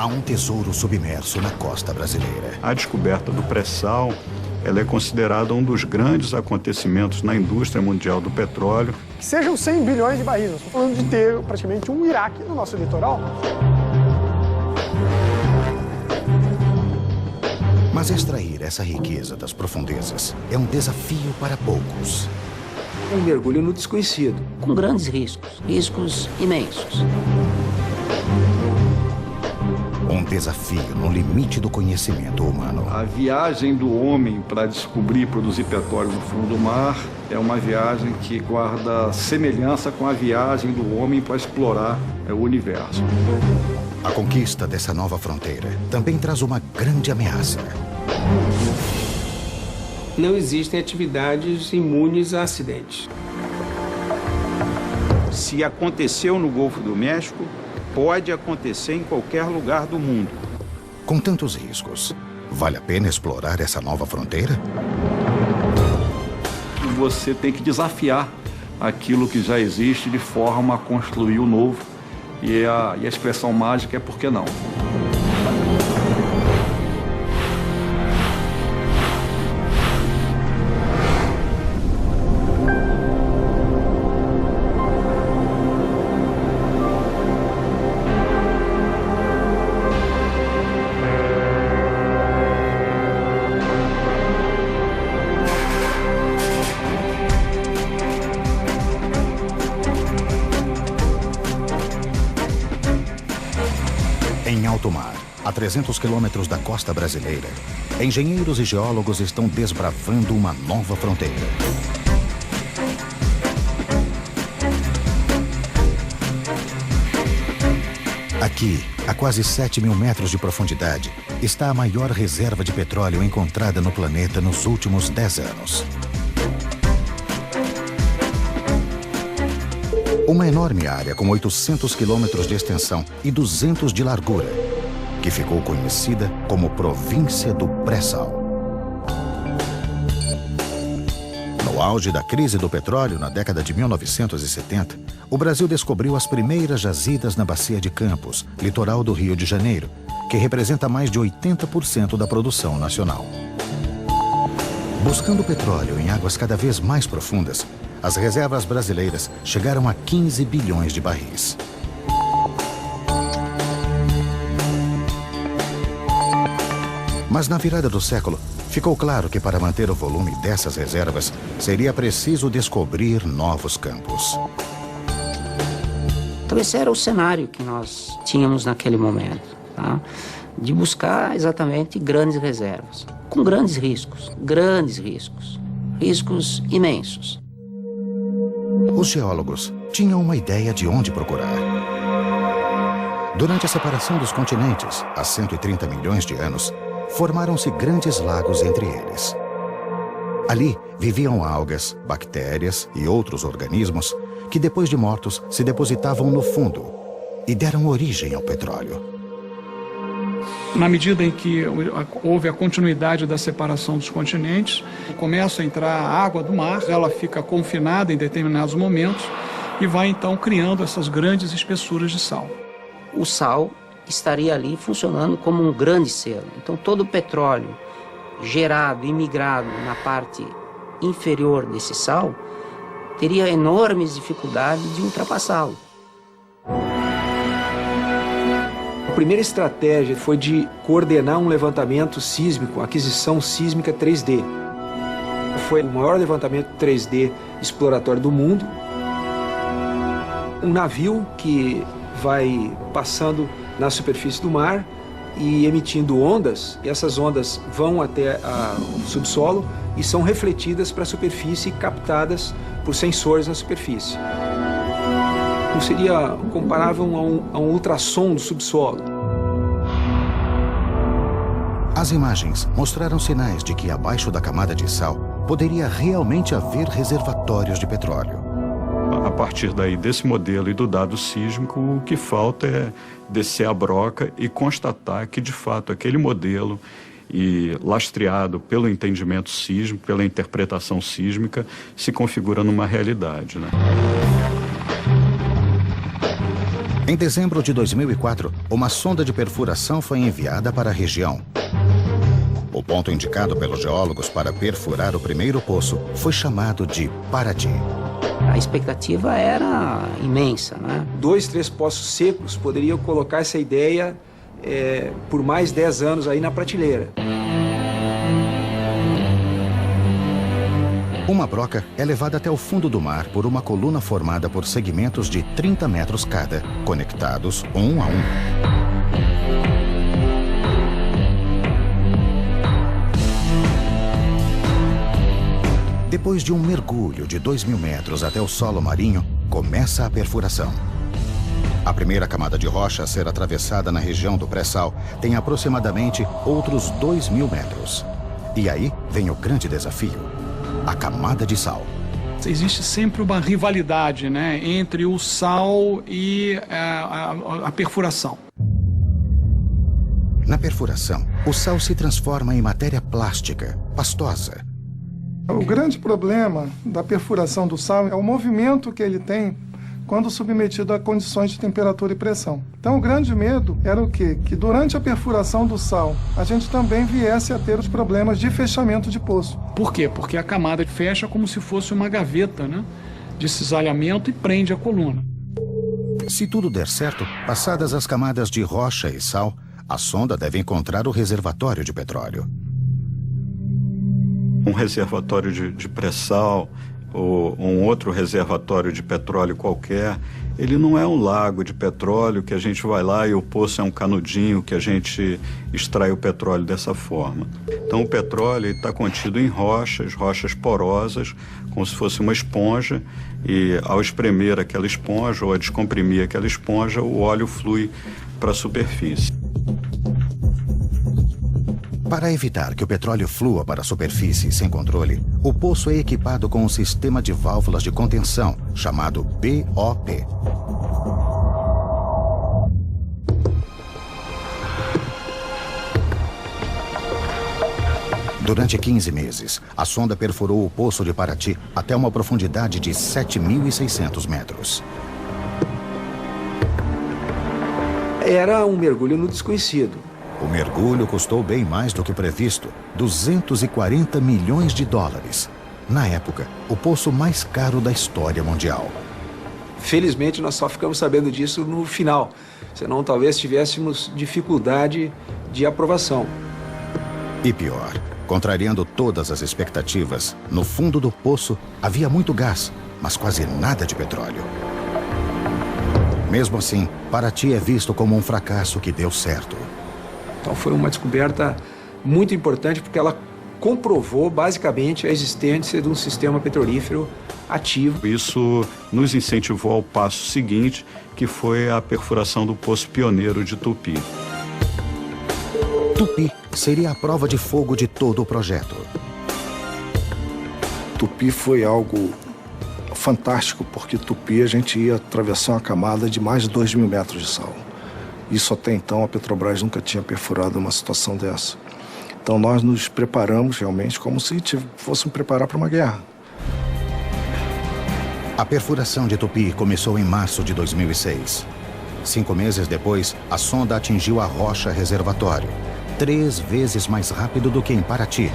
há um tesouro submerso na costa brasileira. A descoberta do pré-sal, ela é considerada um dos grandes acontecimentos na indústria mundial do petróleo. Que sejam 100 bilhões de barris, nós estamos falando de ter praticamente um Iraque no nosso litoral. Mas extrair essa riqueza das profundezas é um desafio para poucos. Um mergulho no desconhecido. Com grandes riscos, riscos imensos. Um desafio no limite do conhecimento humano. A viagem do homem para descobrir e produzir petróleo no fundo do mar é uma viagem que guarda semelhança com a viagem do homem para explorar o universo. A conquista dessa nova fronteira também traz uma grande ameaça. Não existem atividades imunes a acidentes. Se aconteceu no Golfo do México, pode acontecer em qualquer lugar do mundo. Com tantos riscos, vale a pena explorar essa nova fronteira? Você tem que desafiar aquilo que já existe de forma a construir o novo. E a expressão mágica é por que não? Em alto mar, a 300 quilômetros da costa brasileira, engenheiros e geólogos estão desbravando uma nova fronteira. Aqui, a quase 7.000 metros de profundidade, está a maior reserva de petróleo encontrada no planeta nos últimos 10 anos. Uma enorme área com 800 quilômetros de extensão e 200 de largura, que ficou conhecida como Província do Pré-Sal. No auge da crise do petróleo na década de 1970, o Brasil descobriu as primeiras jazidas na Bacia de Campos, litoral do Rio de Janeiro, que representa mais de 80% da produção nacional. Buscando petróleo em águas cada vez mais profundas, as reservas brasileiras chegaram a 15 bilhões de barris. Mas na virada do século, ficou claro que para manter o volume dessas reservas, seria preciso descobrir novos campos. Então esse era o cenário que nós tínhamos naquele momento, tá? De buscar exatamente grandes reservas, com grandes riscos imensos. Os geólogos tinham uma ideia de onde procurar. Durante a separação dos continentes, há 130 milhões de anos, formaram-se grandes lagos entre eles. Ali viviam algas, bactérias e outros organismos que, depois de mortos, se depositavam no fundo e deram origem ao petróleo. Na medida em que houve a continuidade da separação dos continentes, começa a entrar a água do mar, ela fica confinada em determinados momentos e vai então criando essas grandes espessuras de sal. O sal estaria ali funcionando como um grande selo. Então todo o petróleo gerado e migrado na parte inferior desse sal teria enormes dificuldades de ultrapassá-lo. A primeira estratégia foi de coordenar um levantamento sísmico, aquisição sísmica 3D. Foi o maior levantamento 3D exploratório do mundo. Um navio que vai passando na superfície do mar e emitindo ondas, e essas ondas vão até o subsolo e são refletidas para a superfície e captadas por sensores na superfície. Não seria comparável a um ultrassom do subsolo. As imagens mostraram sinais de que abaixo da camada de sal poderia realmente haver reservatórios de petróleo. A partir daí, desse modelo e do dado sísmico, o que falta é descer a broca e constatar que, de fato, aquele modelo, e lastreado pelo entendimento sísmico, pela interpretação sísmica, se configura numa realidade, né? Em dezembro de 2004, uma sonda de perfuração foi enviada para a região. O ponto indicado pelos geólogos para perfurar o primeiro poço foi chamado de Paraty. A expectativa era imensa, né? 2, 3 poços secos poderiam colocar essa ideia por mais 10 anos aí na prateleira. Uma broca é levada até o fundo do mar por uma coluna formada por segmentos de 30 metros cada, conectados um a um. Depois de um mergulho de 2.000 metros até o solo marinho, começa a perfuração. A primeira camada de rocha a ser atravessada na região do pré-sal tem aproximadamente outros 2.000 metros. E aí vem o grande desafio: a camada de sal. Existe sempre uma rivalidade, né, entre o sal e a perfuração. Na perfuração, o sal se transforma em matéria plástica, pastosa. O grande problema da perfuração do sal é o movimento que ele tem quando submetido a condições de temperatura e pressão. Então, o grande medo era o quê? Que durante a perfuração do sal, a gente também viesse a ter os problemas de fechamento de poço. Por quê? Porque a camada fecha como se fosse uma gaveta, né, de cisalhamento e prende a coluna. Se tudo der certo, passadas as camadas de rocha e sal, a sonda deve encontrar o reservatório de petróleo. Um reservatório de pré-sal ou um outro reservatório de petróleo qualquer, ele não é um lago de petróleo que a gente vai lá e o poço é um canudinho que a gente extrai o petróleo dessa forma. Então o petróleo está contido em rochas porosas, como se fosse uma esponja, e ao espremer aquela esponja ou a descomprimir aquela esponja, o óleo flui para a superfície. Para evitar que o petróleo flua para a superfície sem controle, o poço é equipado com um sistema de válvulas de contenção, chamado BOP. Durante 15 meses, a sonda perfurou o poço de Paraty até uma profundidade de 7.600 metros. Era um mergulho no desconhecido. O mergulho custou bem mais do que previsto, 240 milhões de dólares. Na época, o poço mais caro da história mundial. Felizmente, nós só ficamos sabendo disso no final, senão talvez tivéssemos dificuldade de aprovação. E pior, contrariando todas as expectativas, no fundo do poço havia muito gás, mas quase nada de petróleo. Mesmo assim, Paraty é visto como um fracasso que deu certo. Então foi uma descoberta muito importante porque ela comprovou basicamente a existência de um sistema petrolífero ativo. Isso nos incentivou ao passo seguinte, que foi a perfuração do poço pioneiro de Tupi. Tupi seria a prova de fogo de todo o projeto. Tupi foi algo fantástico, porque Tupi a gente ia atravessar uma camada de mais de 2.000 metros de sal. Isso até então a Petrobras nunca tinha perfurado uma situação dessa. Então nós nos preparamos realmente como se fôssemos preparar para uma guerra. A perfuração de Tupi começou em março de 2006. 5 meses depois, a sonda atingiu a rocha reservatório, 3 vezes mais rápido do que em Paraty.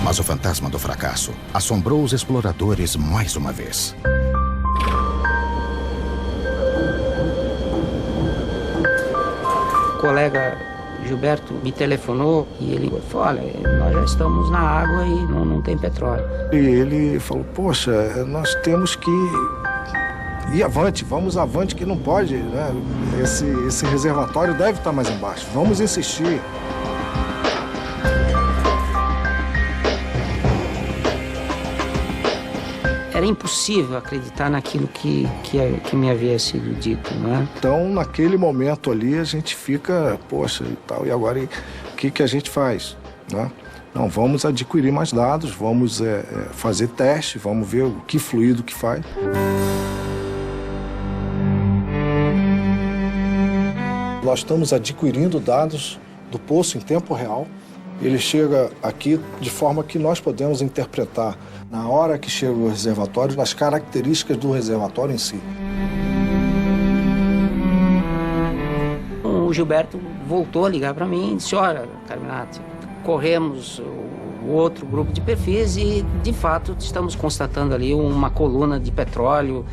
Mas o fantasma do fracasso assombrou os exploradores mais uma vez. O colega Gilberto me telefonou e ele falou: olha, nós já estamos na água e não tem petróleo. E ele falou: poxa, nós temos que ir avante, vamos avante, que não pode, né? Esse reservatório deve estar mais embaixo, vamos insistir. Era impossível acreditar naquilo que me havia sido dito, né? Então, naquele momento ali, a gente fica, poxa, e tal, e agora o que a gente faz, né? Não, vamos adquirir mais dados, vamos fazer teste, vamos ver o que fluido que faz. Nós estamos adquirindo dados do poço em tempo real. Ele chega aqui de forma que nós podemos interpretar na hora que chega o reservatório, nas características do reservatório em si. o Gilberto voltou a ligar para mim e disse, olha, Carminati, corremos o outro grupo de perfis e, de fato, estamos constatando ali uma coluna de petróleo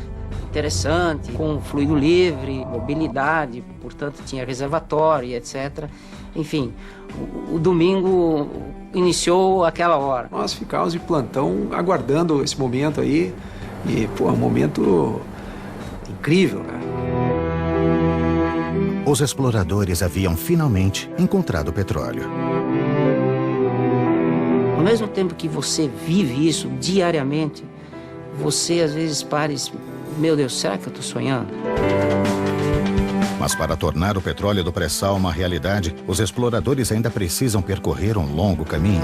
interessante, com fluido livre, mobilidade, portanto tinha reservatório, etc. Enfim, o domingo iniciou aquela hora. Nós ficávamos de plantão aguardando esse momento aí e, pô, um momento incrível, né? Os exploradores haviam finalmente encontrado o petróleo. Ao mesmo tempo que você vive isso diariamente, você às vezes para e diz, meu Deus, será que eu estou sonhando? Mas para tornar o petróleo do pré-sal uma realidade, os exploradores ainda precisam percorrer um longo caminho.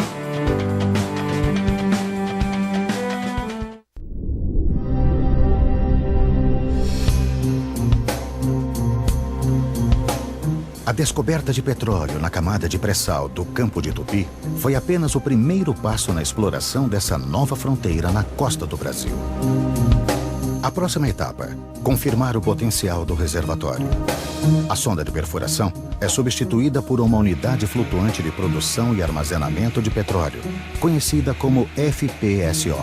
A descoberta de petróleo na camada de pré-sal do Campo de Tupi foi apenas o primeiro passo na exploração dessa nova fronteira na costa do Brasil. A próxima etapa, confirmar o potencial do reservatório. A sonda de perfuração é substituída por uma unidade flutuante de produção e armazenamento de petróleo, conhecida como FPSO.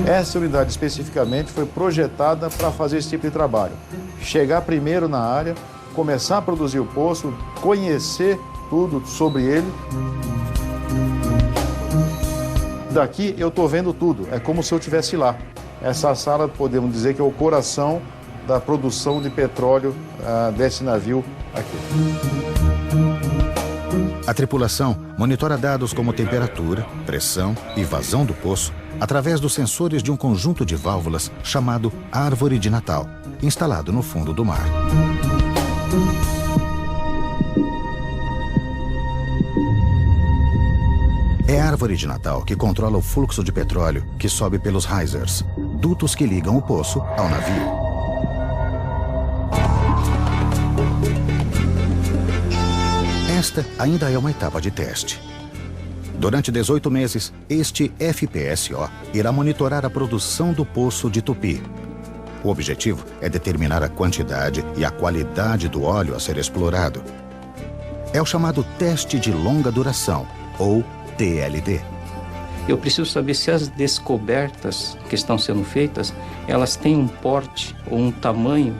Essa unidade especificamente foi projetada para fazer esse tipo de trabalho. Chegar primeiro na área, começar a produzir o poço, conhecer tudo sobre ele. Daqui eu estou vendo tudo, é como se eu estivesse lá. Essa sala, podemos dizer que é o coração da produção de petróleo desse navio aqui. A tripulação monitora dados como temperatura, pressão e vazão do poço através dos sensores de um conjunto de válvulas chamado Árvore de Natal, instalado no fundo do mar. É a Árvore de Natal que controla o fluxo de petróleo que sobe pelos risers, dutos que ligam o poço ao navio. Esta ainda é uma etapa de teste. Durante 18 meses, este FPSO irá monitorar a produção do poço de Tupi. O objetivo é determinar a quantidade e a qualidade do óleo a ser explorado. É o chamado teste de longa duração, ou TLD. Eu preciso saber se as descobertas que estão sendo feitas, elas têm um porte ou um tamanho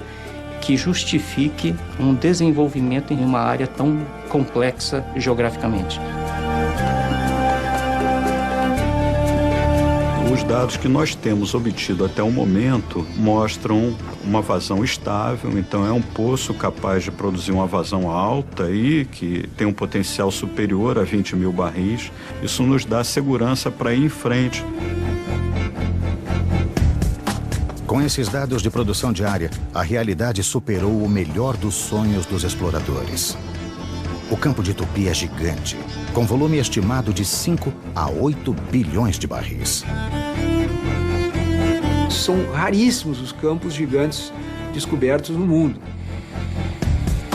que justifique um desenvolvimento em uma área tão complexa geograficamente. Os dados que nós temos obtido até o momento mostram uma vazão estável, então é um poço capaz de produzir uma vazão alta e que tem um potencial superior a 20 mil barris. Isso nos dá segurança para ir em frente. Com esses dados de produção diária, a realidade superou o melhor dos sonhos dos exploradores. O Campo de Tupi é gigante, com volume estimado de 5 a 8 bilhões de barris. São raríssimos os campos gigantes descobertos no mundo.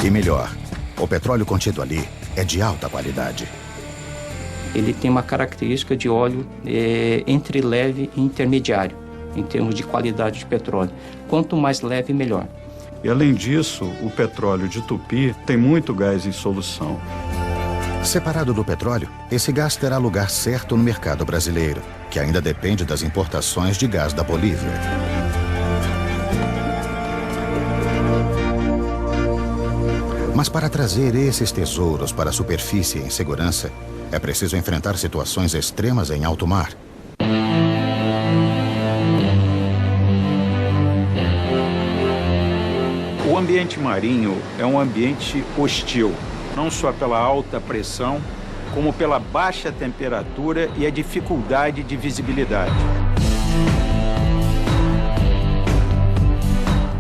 E melhor, o petróleo contido ali é de alta qualidade. Ele tem uma característica de óleo entre leve e intermediário, em termos de qualidade de petróleo. Quanto mais leve, melhor. E além disso, o petróleo de Tupi tem muito gás em solução. Separado do petróleo, esse gás terá lugar certo no mercado brasileiro, que ainda depende das importações de gás da Bolívia. Mas para trazer esses tesouros para a superfície em segurança, é preciso enfrentar situações extremas em alto mar. O ambiente marinho é um ambiente hostil, não só pela alta pressão, como pela baixa temperatura e a dificuldade de visibilidade.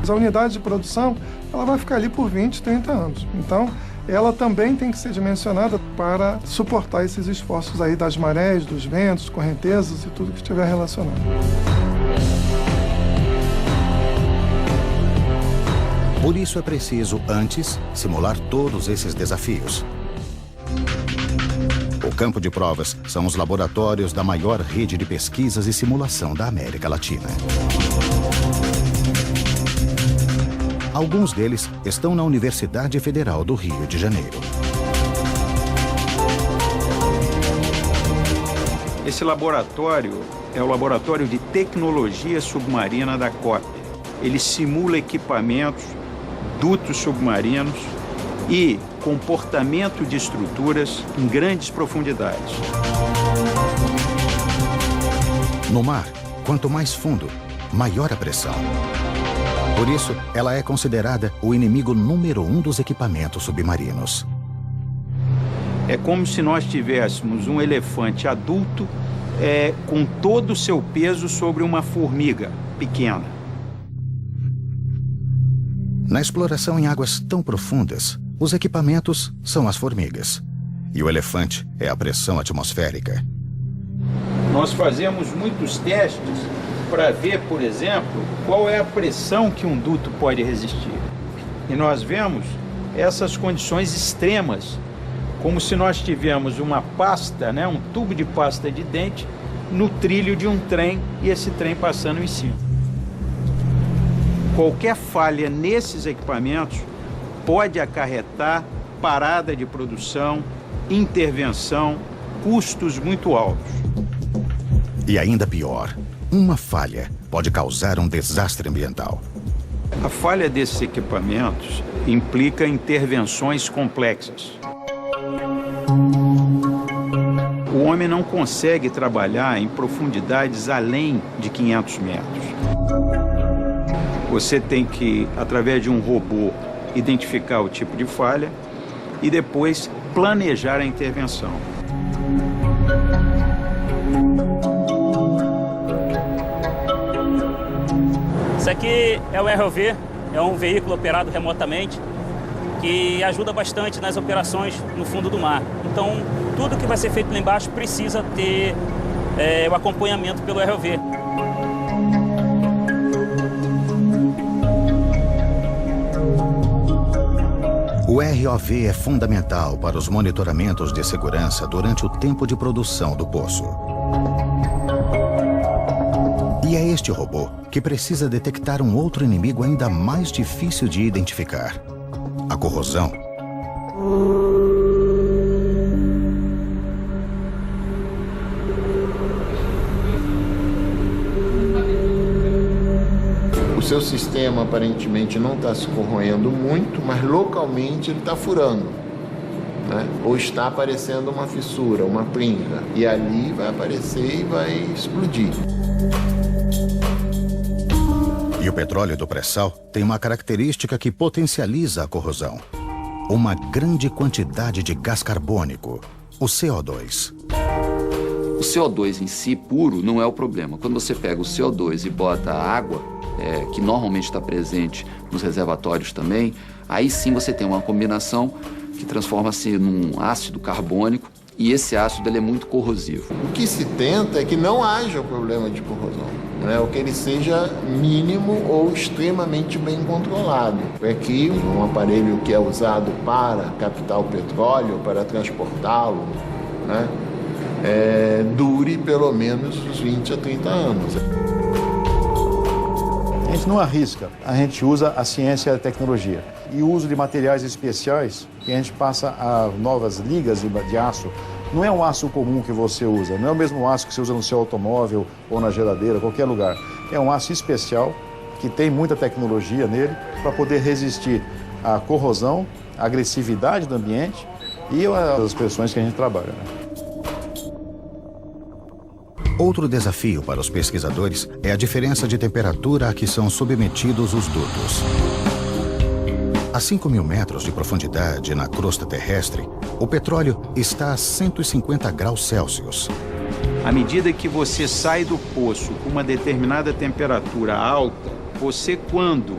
A unidade de produção ela vai ficar ali por 20, 30 anos. Então, ela também tem que ser dimensionada para suportar esses esforços aí das marés, dos ventos, correntezas e tudo que estiver relacionado. Por isso é preciso, antes, simular todos esses desafios. O campo de provas são os laboratórios da maior rede de pesquisas e simulação da América Latina. Alguns deles estão na Universidade Federal do Rio de Janeiro. Esse laboratório é o Laboratório de Tecnologia Submarina da COP. Ele simula equipamentos, dutos submarinos e comportamento de estruturas em grandes profundidades. No mar, quanto mais fundo, maior a pressão. Por isso, ela é considerada o inimigo número 1 dos equipamentos submarinos. É como se nós tivéssemos um elefante adulto com todo o seu peso sobre uma formiga pequena. Na exploração em águas tão profundas, os equipamentos são as formigas. E o elefante é a pressão atmosférica. Nós fazemos muitos testes para ver, por exemplo, qual é a pressão que um duto pode resistir. E nós vemos essas condições extremas, como se nós tivéssemos uma pasta, um tubo de pasta de dente, no trilho de um trem e esse trem passando em cima. Qualquer falha nesses equipamentos pode acarretar parada de produção, intervenção, custos muito altos. E ainda pior, uma falha pode causar um desastre ambiental. A falha desses equipamentos implica intervenções complexas. O homem não consegue trabalhar em profundidades além de 500 metros. Você tem que, através de um robô, identificar o tipo de falha e depois planejar a intervenção. Isso aqui é o ROV, é um veículo operado remotamente que ajuda bastante nas operações no fundo do mar. Então, tudo que vai ser feito lá embaixo precisa ter o acompanhamento pelo ROV. O ROV é fundamental para os monitoramentos de segurança durante o tempo de produção do poço. E é este robô que precisa detectar um outro inimigo ainda mais difícil de identificar: a corrosão. O seu sistema aparentemente não está se corroendo muito, mas localmente ele está furando, né? Ou está aparecendo uma fissura, uma pringa, e ali vai aparecer e vai explodir. E o petróleo do pré-sal tem uma característica que potencializa a corrosão: uma grande quantidade de gás carbônico, o CO2. O CO2 em si, puro, não é o problema. Quando você pega o CO2 e bota a água, que normalmente está presente nos reservatórios também, aí sim você tem uma combinação que transforma-se num ácido carbônico, e esse ácido ele é muito corrosivo. O que se tenta é que não haja o problema de corrosão, né? Ou que ele seja mínimo ou extremamente bem controlado. É que um aparelho que é usado para captar o petróleo, para transportá-lo, né, dure pelo menos uns 20 a 30 anos. A gente não arrisca, a gente usa a ciência e a tecnologia. E o uso de materiais especiais, que a gente passa a novas ligas de aço. Não é um aço comum que você usa, não é o mesmo aço que você usa no seu automóvel ou na geladeira, qualquer lugar. É um aço especial, que tem muita tecnologia nele, para poder resistir à corrosão, à agressividade do ambiente e às pressões que a gente trabalha, né? Outro desafio para os pesquisadores é a diferença de temperatura a que são submetidos os dutos. A 5.000 metros de profundidade na crosta terrestre, o petróleo está a 150 graus Celsius. À medida que você sai do poço com uma determinada temperatura alta, você, quando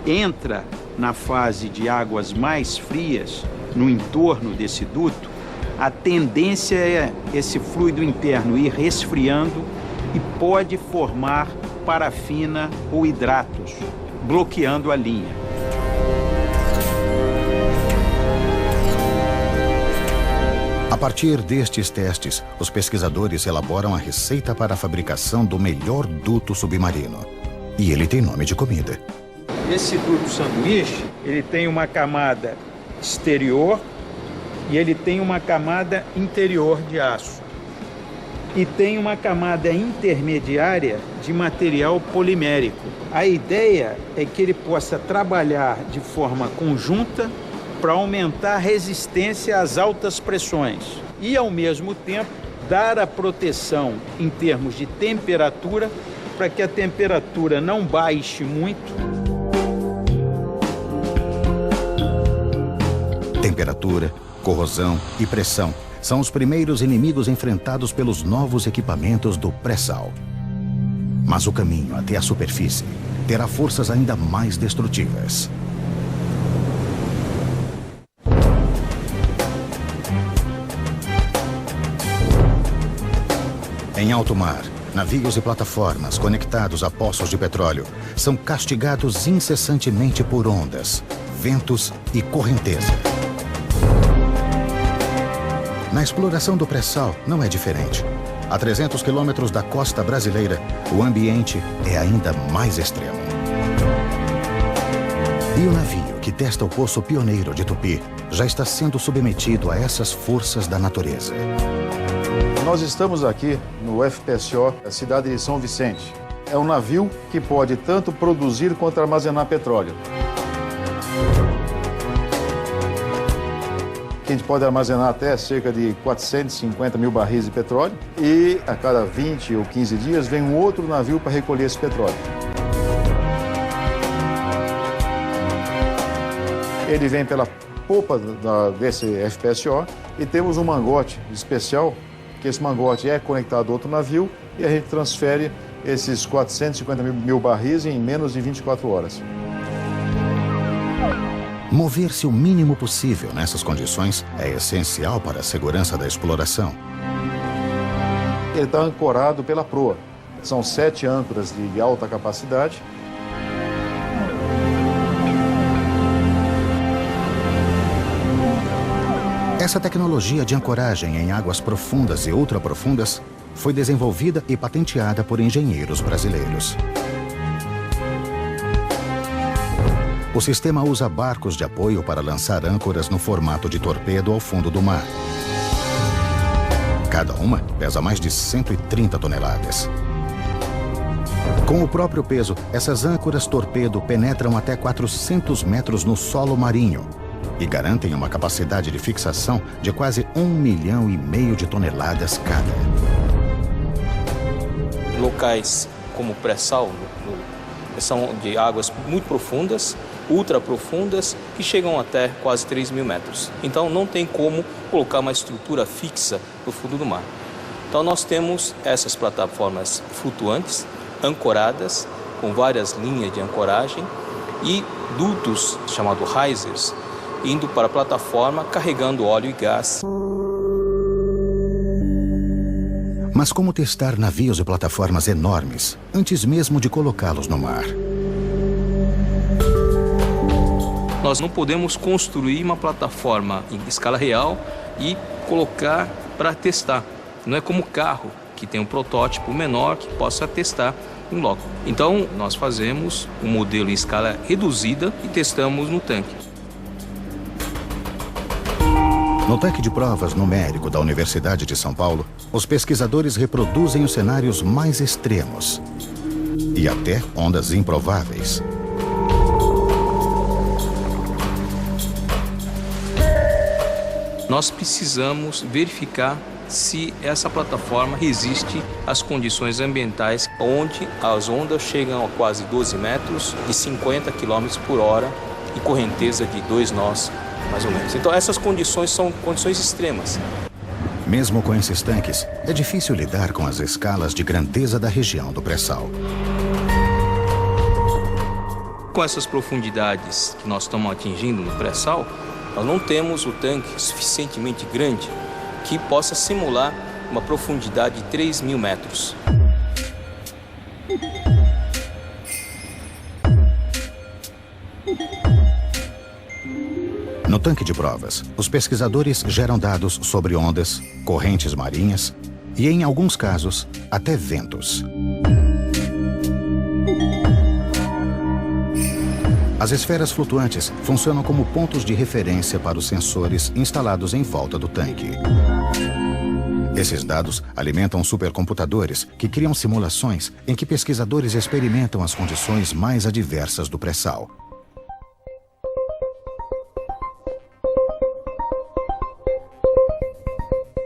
entra na fase de águas mais frias, no entorno desse duto, a tendência é esse fluido interno ir resfriando e pode formar parafina ou hidratos, bloqueando a linha. A partir destes testes, os pesquisadores elaboram a receita para a fabricação do melhor duto submarino. E ele tem nome de comida. Esse duto sanduíche, ele tem uma camada exterior e ele tem uma camada interior de aço. E tem uma camada intermediária de material polimérico. A ideia é que ele possa trabalhar de forma conjunta para aumentar a resistência às altas pressões e, ao mesmo tempo, dar a proteção em termos de temperatura para que a temperatura não baixe muito. Temperatura, corrosão e pressão são os primeiros inimigos enfrentados pelos novos equipamentos do pré-sal. Mas o caminho até a superfície terá forças ainda mais destrutivas. Em alto mar, navios e plataformas conectados a poços de petróleo são castigados incessantemente por ondas, ventos e correnteza. Na exploração do pré-sal não é diferente. A 300 quilômetros da costa brasileira, o ambiente é ainda mais extremo. E o navio que testa o poço pioneiro de Tupi já está sendo submetido a essas forças da natureza. Nós estamos aqui no FPSO, a cidade de São Vicente. É um navio que pode tanto produzir quanto armazenar petróleo. Que a gente pode armazenar até cerca de 450 mil barris de petróleo e a cada 20 ou 15 dias vem um outro navio para recolher esse petróleo. Ele vem pela popa desse FPSO e temos um mangote especial, que esse mangote é conectado a outro navio e a gente transfere esses 450 mil barris em menos de 24 horas. Mover-se o mínimo possível nessas condições é essencial para a segurança da exploração. Ele está ancorado pela proa. São 7 âncoras de alta capacidade. Essa tecnologia de ancoragem em águas profundas e ultraprofundas foi desenvolvida e patenteada por engenheiros brasileiros. O sistema usa barcos de apoio para lançar âncoras no formato de torpedo ao fundo do mar. Cada uma pesa mais de 130 toneladas. Com o próprio peso, essas âncoras torpedo penetram até 400 metros no solo marinho e garantem uma capacidade de fixação de quase 1,5 milhão de toneladas cada. Locais como pré-sal são de águas muito profundas, ultra profundas, que chegam até quase 3.000 metros. Então não tem como colocar uma estrutura fixa no fundo do mar. Então nós temos essas plataformas flutuantes, ancoradas, com várias linhas de ancoragem e dutos chamados risers, indo para a plataforma carregando óleo e gás. Mas como testar navios e plataformas enormes antes mesmo de colocá-los no mar? Nós não podemos construir uma plataforma em escala real e colocar para testar. Não é como carro, que tem um protótipo menor que possa testar em loco. Então, nós fazemos um modelo em escala reduzida e testamos no tanque. No tanque de provas numérico da Universidade de São Paulo, os pesquisadores reproduzem os cenários mais extremos e até ondas improváveis. Nós precisamos verificar se essa plataforma resiste às condições ambientais, onde as ondas chegam a quase 12 metros e 50 km por hora e correnteza de 2 nós, mais ou menos. Então essas condições são condições extremas. Mesmo com esses tanques, é difícil lidar com as escalas de grandeza da região do pré-sal. Com essas profundidades que nós estamos atingindo no pré-sal, nós não temos o tanque suficientemente grande que possa simular uma profundidade de 3.000 metros. No tanque de provas, os pesquisadores geram dados sobre ondas, correntes marinhas e, em alguns casos, até ventos. As esferas flutuantes funcionam como pontos de referência para os sensores instalados em volta do tanque. Esses dados alimentam supercomputadores que criam simulações em que pesquisadores experimentam as condições mais adversas do pré-sal.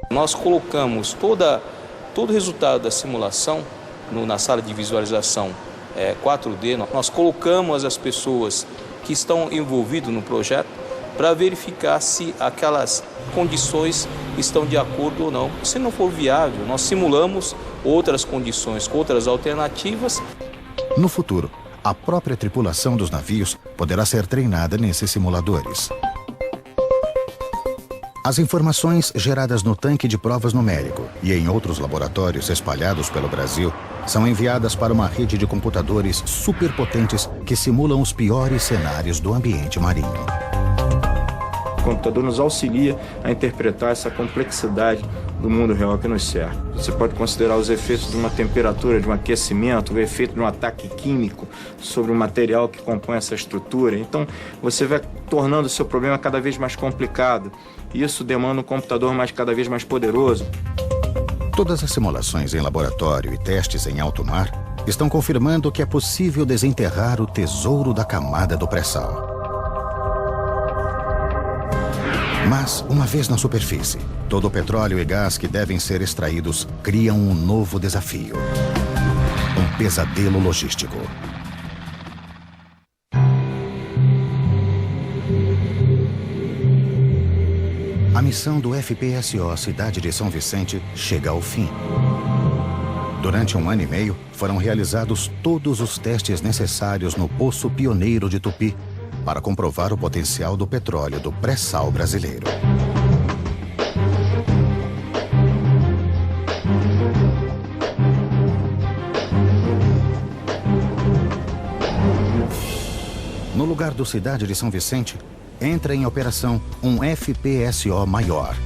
Nós colocamos todo o resultado da simulação na sala de visualização 4D. Nós colocamos as pessoas que estão envolvidas no projeto para verificar se aquelas condições estão de acordo ou não. Se não for viável, nós simulamos outras condições, outras alternativas. No futuro, a própria tripulação dos navios poderá ser treinada nesses simuladores. As informações geradas no tanque de provas numérico e em outros laboratórios espalhados pelo Brasil são enviadas para uma rede de computadores superpotentes que simulam os piores cenários do ambiente marinho. O computador nos auxilia a interpretar essa complexidade do mundo real que nos cerca. Você pode considerar os efeitos de uma temperatura, de um aquecimento, o efeito de um ataque químico sobre o material que compõe essa estrutura. Então, você vai tornando o seu problema cada vez mais complicado. Isso demanda um computador cada vez mais poderoso. Todas as simulações em laboratório e testes em alto mar estão confirmando que é possível desenterrar o tesouro da camada do pré-sal. Mas, uma vez na superfície, todo o petróleo e gás que devem ser extraídos criam um novo desafio. Um pesadelo logístico. A missão do FPSO Cidade de São Vicente chega ao fim. Durante 1 ano e meio, foram realizados todos os testes necessários no Poço Pioneiro de Tupi para comprovar o potencial do petróleo do pré-sal brasileiro. No lugar do Cidade de São Vicente, entra em operação um FPSO maior,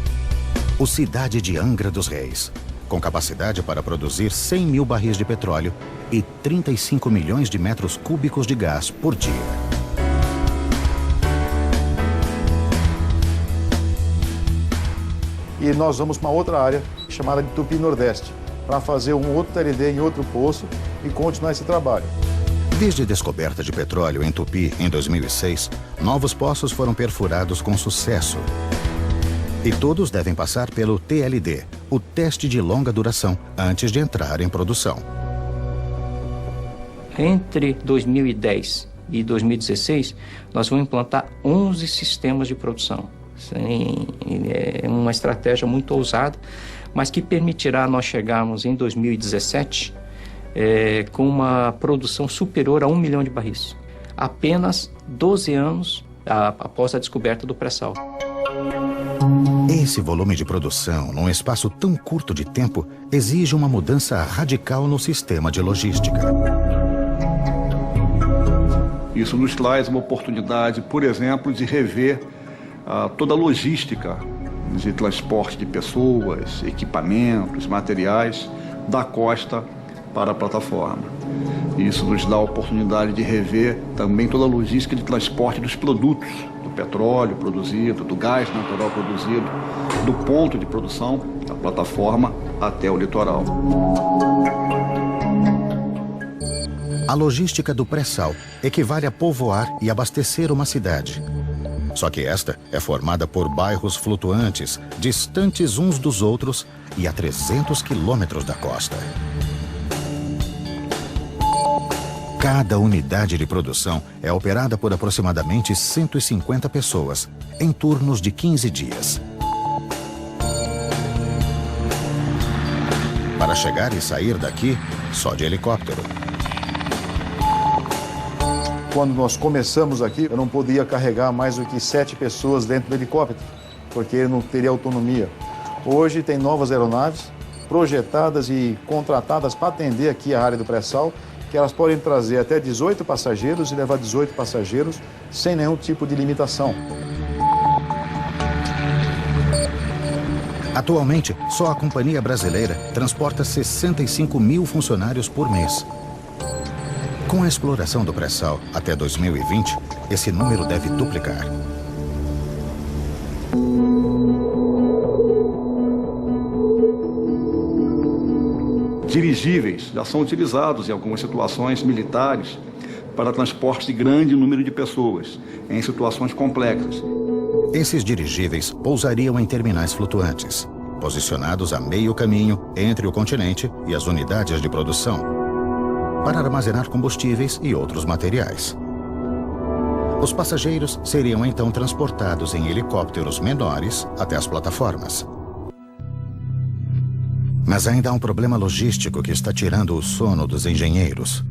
o Cidade de Angra dos Reis, com capacidade para produzir 100 mil barris de petróleo e 35 milhões de metros cúbicos de gás por dia. E nós vamos para uma outra área chamada de Tupi Nordeste, para fazer um outro TLD em outro poço e continuar esse trabalho. Desde a descoberta de petróleo em Tupi em 2006, novos poços foram perfurados com sucesso. E todos devem passar pelo TLD, o teste de longa duração, antes de entrar em produção. Entre 2010 e 2016, nós vamos implantar 11 sistemas de produção. É uma estratégia muito ousada, mas que permitirá nós chegarmos em 2017 com uma produção superior a 1 milhão de barris. Apenas 12 anos após a descoberta do pré-sal. Esse volume de produção, num espaço tão curto de tempo, exige uma mudança radical no sistema de logística. Isso nos traz uma oportunidade, por exemplo, de rever toda a logística de transporte de pessoas, equipamentos, materiais da costa para a plataforma. Isso nos dá a oportunidade de rever também toda a logística de transporte dos produtos, do petróleo produzido, do gás natural produzido, do ponto de produção, da plataforma até o litoral. A logística do pré-sal equivale a povoar e abastecer uma cidade. Só que esta é formada por bairros flutuantes, distantes uns dos outros e a 300 quilômetros da costa. Cada unidade de produção é operada por aproximadamente 150 pessoas, em turnos de 15 dias. Para chegar e sair daqui, só de helicóptero. Quando nós começamos aqui, eu não podia carregar mais do que 7 pessoas dentro do helicóptero, porque ele não teria autonomia. Hoje tem novas aeronaves projetadas e contratadas para atender aqui a área do pré-sal, que elas podem trazer até 18 passageiros e levar 18 passageiros sem nenhum tipo de limitação. Atualmente, só a companhia brasileira transporta 65 mil funcionários por mês. Com a exploração do pré-sal até 2020, esse número deve duplicar. Dirigíveis já são utilizados em algumas situações militares para transporte de grande número de pessoas em situações complexas. Esses dirigíveis pousariam em terminais flutuantes, posicionados a meio caminho entre o continente e as unidades de produção, para armazenar combustíveis e outros materiais. Os passageiros seriam então transportados em helicópteros menores até as plataformas. Mas ainda há um problema logístico que está tirando o sono dos engenheiros.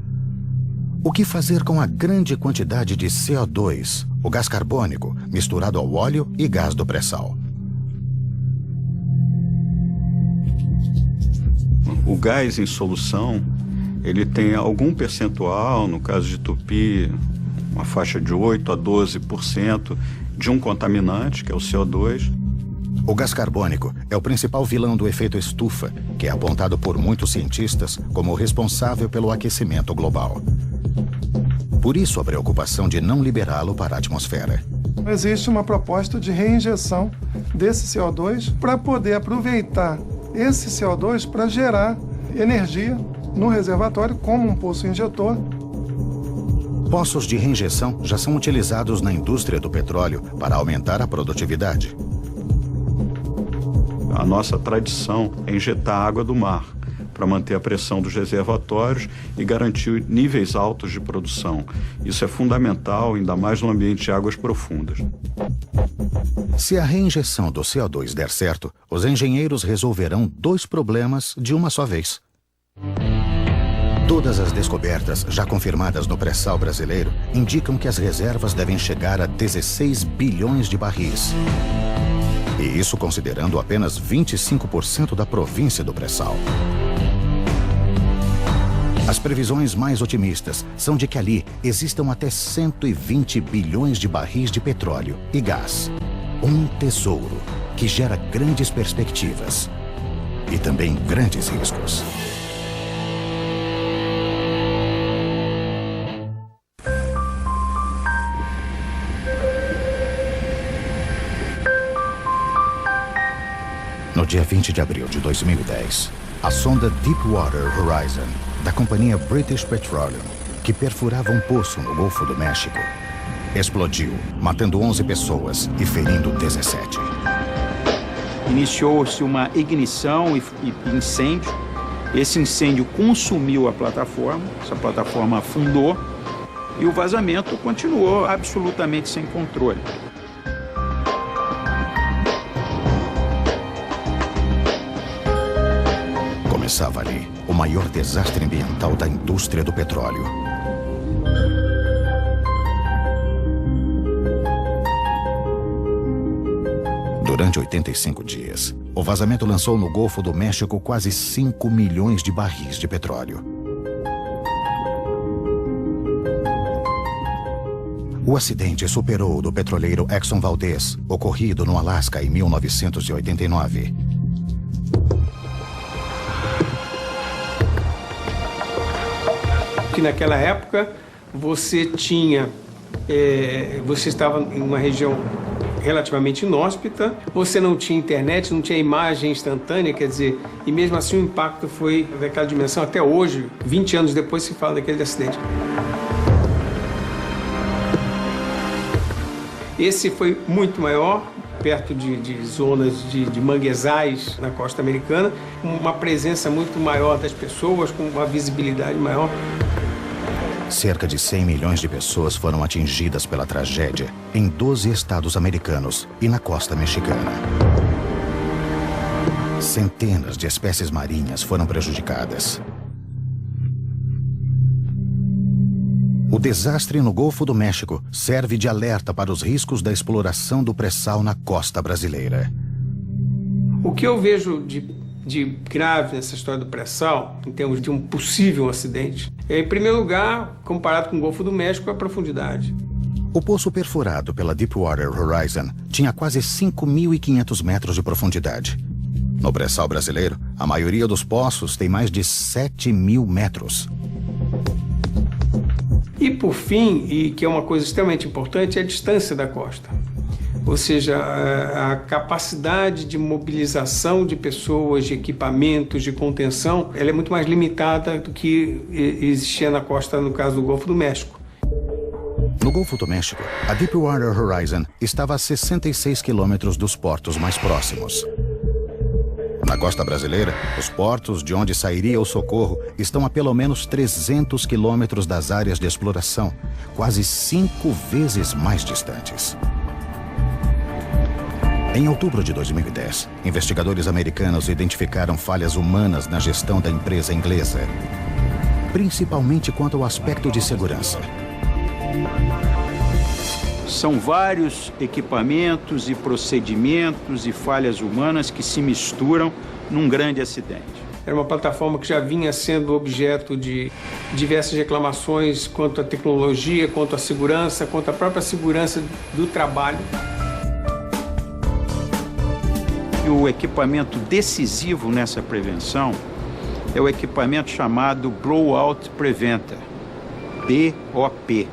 O que fazer com a grande quantidade de CO2, o gás carbônico, misturado ao óleo e gás do pré-sal? O gás em solução, ele tem algum percentual, no caso de Tupi, uma faixa de 8% a 12% de um contaminante, que é o CO2. O gás carbônico é o principal vilão do efeito estufa, que é apontado por muitos cientistas como responsável pelo aquecimento global. Por isso a preocupação de não liberá-lo para a atmosfera. Existe uma proposta de reinjeção desse CO2 para poder aproveitar esse CO2 para gerar energia no reservatório como um poço injetor. Poços de reinjeção já são utilizados na indústria do petróleo para aumentar a produtividade. A nossa tradição é injetar água do mar para manter a pressão dos reservatórios e garantir níveis altos de produção. Isso é fundamental, ainda mais no ambiente de águas profundas. Se a reinjeção do CO2 der certo, os engenheiros resolverão 2 problemas de uma só vez. Todas as descobertas já confirmadas no pré-sal brasileiro indicam que as reservas devem chegar a 16 bilhões de barris. E isso considerando apenas 25% da província do pré-sal. As previsões mais otimistas são de que ali existam até 120 bilhões de barris de petróleo e gás. Um tesouro que gera grandes perspectivas e também grandes riscos. No dia 20 de abril de 2010, a sonda Deepwater Horizon, da companhia British Petroleum, que perfurava um poço no Golfo do México, explodiu, matando 11 pessoas e ferindo 17. Iniciou-se uma ignição e incêndio. Esse incêndio consumiu a plataforma, essa plataforma afundou e o vazamento continuou absolutamente sem controle. Começava ali o maior desastre ambiental da indústria do petróleo. Durante 85 dias, o vazamento lançou no Golfo do México quase 5 milhões de barris de petróleo. O acidente superou o do petroleiro Exxon Valdez, ocorrido no Alasca em 1989. Que naquela época você estava em uma região relativamente inóspita, você não tinha internet, não tinha imagem instantânea, quer dizer, e mesmo assim o impacto foi daquela dimensão. Até hoje, 20 anos depois, se fala daquele acidente. Esse foi muito maior, perto de zonas de manguezais na costa americana, uma presença muito maior das pessoas, com uma visibilidade maior. Cerca de 100 milhões de pessoas foram atingidas pela tragédia em 12 estados americanos e na costa mexicana. Centenas de espécies marinhas foram prejudicadas. O desastre no Golfo do México serve de alerta para os riscos da exploração do pré-sal na costa brasileira. O que eu vejo de grave nessa história do pré-sal, em termos de um possível acidente, é, em primeiro lugar, comparado com o Golfo do México, a profundidade. O poço perfurado pela Deepwater Horizon tinha quase 5.500 metros de profundidade. No pré-sal brasileiro, a maioria dos poços tem mais de 7.000 metros. E por fim, e que é uma coisa extremamente importante, é a distância da costa. Ou seja, a capacidade de mobilização de pessoas, de equipamentos, de contenção, ela é muito mais limitada do que existia na costa, no caso do Golfo do México. No Golfo do México, a Deepwater Horizon estava a 66 quilômetros dos portos mais próximos. Na costa brasileira, os portos de onde sairia o socorro estão a pelo menos 300 quilômetros das áreas de exploração, quase 5 vezes mais distantes. Em outubro de 2010, investigadores americanos identificaram falhas humanas na gestão da empresa inglesa, principalmente quanto ao aspecto de segurança. São vários equipamentos e procedimentos e falhas humanas que se misturam num grande acidente. Era uma plataforma que já vinha sendo objeto de diversas reclamações quanto à tecnologia, quanto à segurança, quanto à própria segurança do trabalho. E o equipamento decisivo nessa prevenção é o equipamento chamado Blowout Preventer, BOP.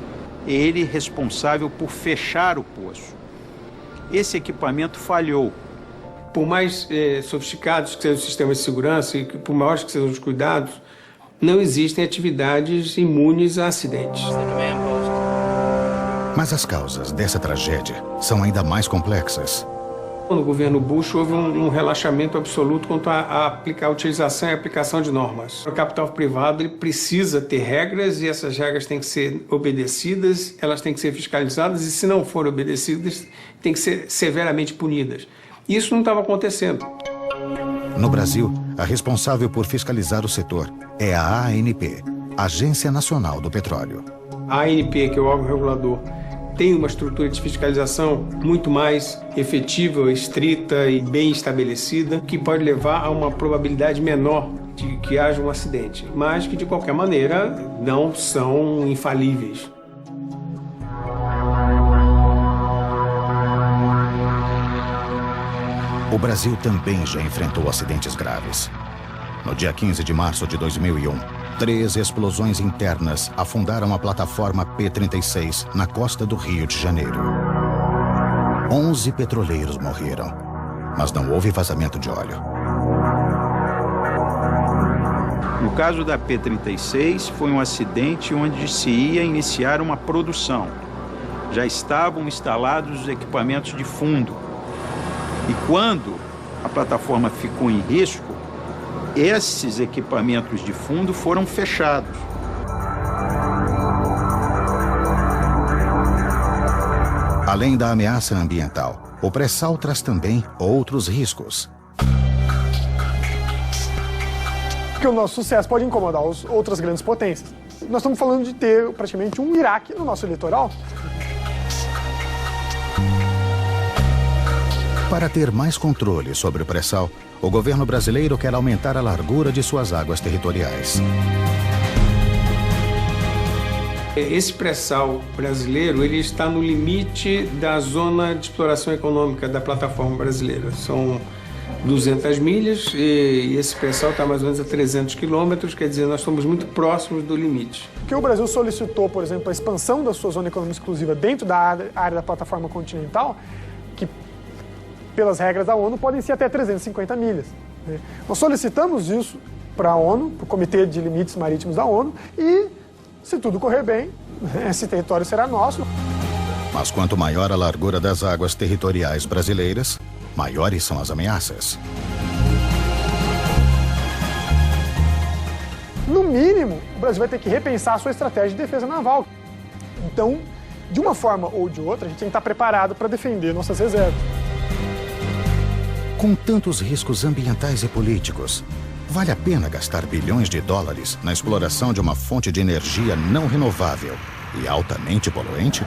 Ele responsável por fechar o poço. Esse equipamento falhou. Por mais sofisticados que sejam os sistemas de segurança e por maiores que sejam os cuidados, não existem atividades imunes a acidentes. Mas as causas dessa tragédia são ainda mais complexas. No governo Bush houve um relaxamento absoluto quanto a utilização e aplicação de normas. O capital privado ele precisa ter regras e essas regras têm que ser obedecidas, elas têm que ser fiscalizadas e, se não forem obedecidas, têm que ser severamente punidas. Isso não estava acontecendo. No Brasil, a responsável por fiscalizar o setor é a ANP, Agência Nacional do Petróleo. A ANP, que é o órgão regulador, tem uma estrutura de fiscalização muito mais efetiva, estrita e bem estabelecida, que pode levar a uma probabilidade menor de que haja um acidente, mas que, de qualquer maneira, não são infalíveis. O Brasil também já enfrentou acidentes graves. No dia 15 de março de 2001, 3 explosões internas afundaram a plataforma P-36 na costa do Rio de Janeiro. 11 petroleiros morreram, mas não houve vazamento de óleo. No caso da P-36, foi um acidente onde se ia iniciar uma produção. Já estavam instalados os equipamentos de fundo. E quando a plataforma ficou em risco, esses equipamentos de fundo foram fechados. Além da ameaça ambiental, o pré-sal traz também outros riscos. Porque o nosso sucesso pode incomodar as outras grandes potências. Nós estamos falando de ter praticamente um Iraque no nosso litoral. Para ter mais controle sobre o pré-sal, o governo brasileiro quer aumentar a largura de suas águas territoriais. Esse pré-sal brasileiro ele está no limite da zona de exploração econômica da plataforma brasileira. São 200 milhas e esse pré-sal está mais ou menos a 300 quilômetros, quer dizer, nós estamos muito próximos do limite. Porque o Brasil solicitou, por exemplo, a expansão da sua zona econômica exclusiva dentro da área da plataforma continental, que pelas regras da ONU podem ser até 350 milhas. Nós solicitamos isso para a ONU, para o Comitê de Limites Marítimos da ONU, e se tudo correr bem, esse território será nosso. Mas quanto maior a largura das águas territoriais brasileiras, maiores são as ameaças. No mínimo, o Brasil vai ter que repensar a sua estratégia de defesa naval. Então, de uma forma ou de outra, a gente tem que estar preparado para defender nossas reservas. Com tantos riscos ambientais e políticos, vale a pena gastar bilhões de dólares na exploração de uma fonte de energia não renovável e altamente poluente?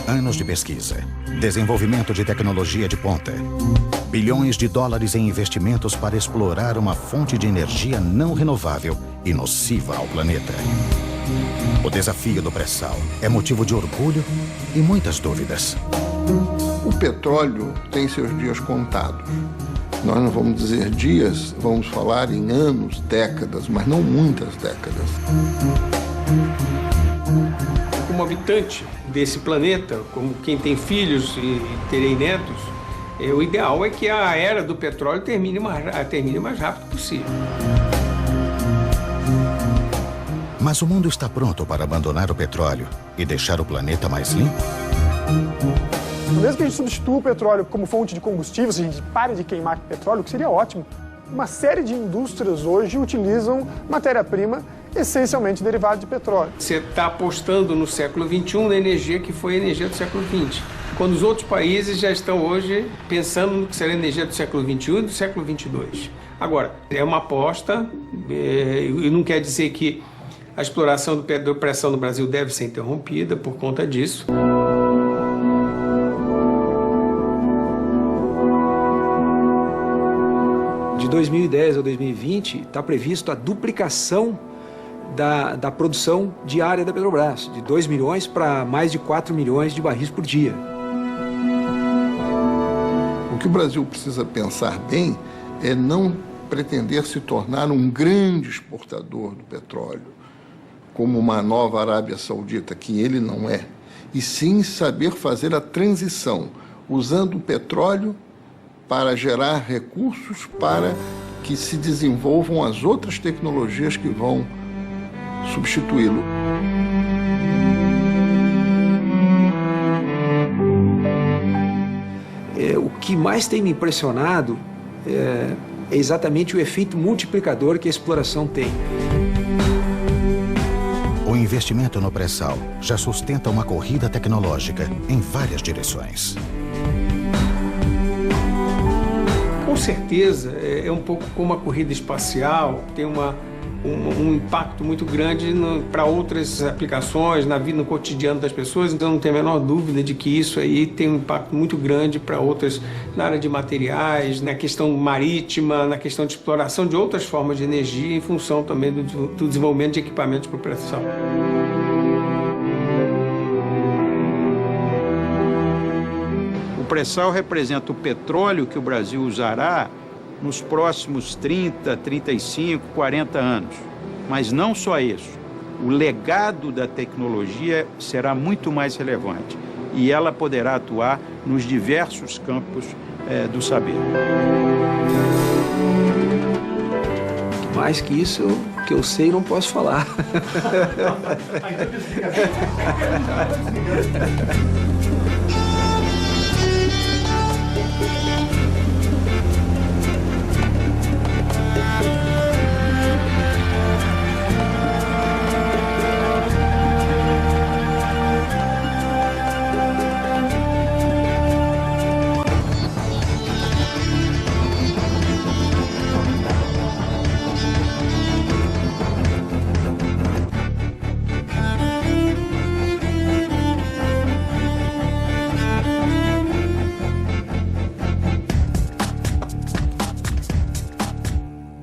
Anos de pesquisa, desenvolvimento de tecnologia de ponta, bilhões de dólares em investimentos para explorar uma fonte de energia não renovável e nociva ao planeta. O desafio do pré-sal é motivo de orgulho e muitas dúvidas. O petróleo tem seus dias contados. Nós não vamos dizer dias, vamos falar em anos, décadas, mas não muitas décadas. Como habitante desse planeta, como quem tem filhos e terei netos, o ideal é que a era do petróleo termine o mais rápido possível. Mas o mundo está pronto para abandonar o petróleo e deixar o planeta mais limpo? Mesmo que a gente substitua o petróleo como fonte de combustível, se a gente pare de queimar petróleo, o que seria ótimo, uma série de indústrias hoje utilizam matéria-prima essencialmente derivada de petróleo. Você está apostando no século XXI na energia que foi a energia do século XX, quando os outros países já estão hoje pensando no que será a energia do século XXI e do século XXII. Agora, é uma aposta, e não quer dizer que a exploração da pressão no Brasil deve ser interrompida por conta disso. De 2010 a 2020, está previsto a duplicação da produção diária da Petrobras, de 2 milhões para mais de 4 milhões de barris por dia. O que o Brasil precisa pensar bem é não pretender se tornar um grande exportador do petróleo, como uma nova Arábia Saudita, que ele não é, e sim saber fazer a transição, usando o petróleo para gerar recursos para que se desenvolvam as outras tecnologias que vão substituí-lo. O que mais tem me impressionado é exatamente o efeito multiplicador que a exploração tem. O investimento no pré-sal já sustenta uma corrida tecnológica em várias direções. Com certeza, é um pouco como a corrida espacial, tem um impacto muito grande para outras aplicações, na vida, no cotidiano das pessoas, então não tem a menor dúvida de que isso aí tem um impacto muito grande para outras, na área de materiais, na questão marítima, na questão de exploração de outras formas de energia, em função também do desenvolvimento de equipamentos para pré-sal. O pré-sal representa o petróleo que o Brasil usará nos próximos 30, 35, 40 anos. Mas não só isso. O legado da tecnologia será muito mais relevante e ela poderá atuar nos diversos campos do saber. Mais que isso, que eu sei, não posso falar.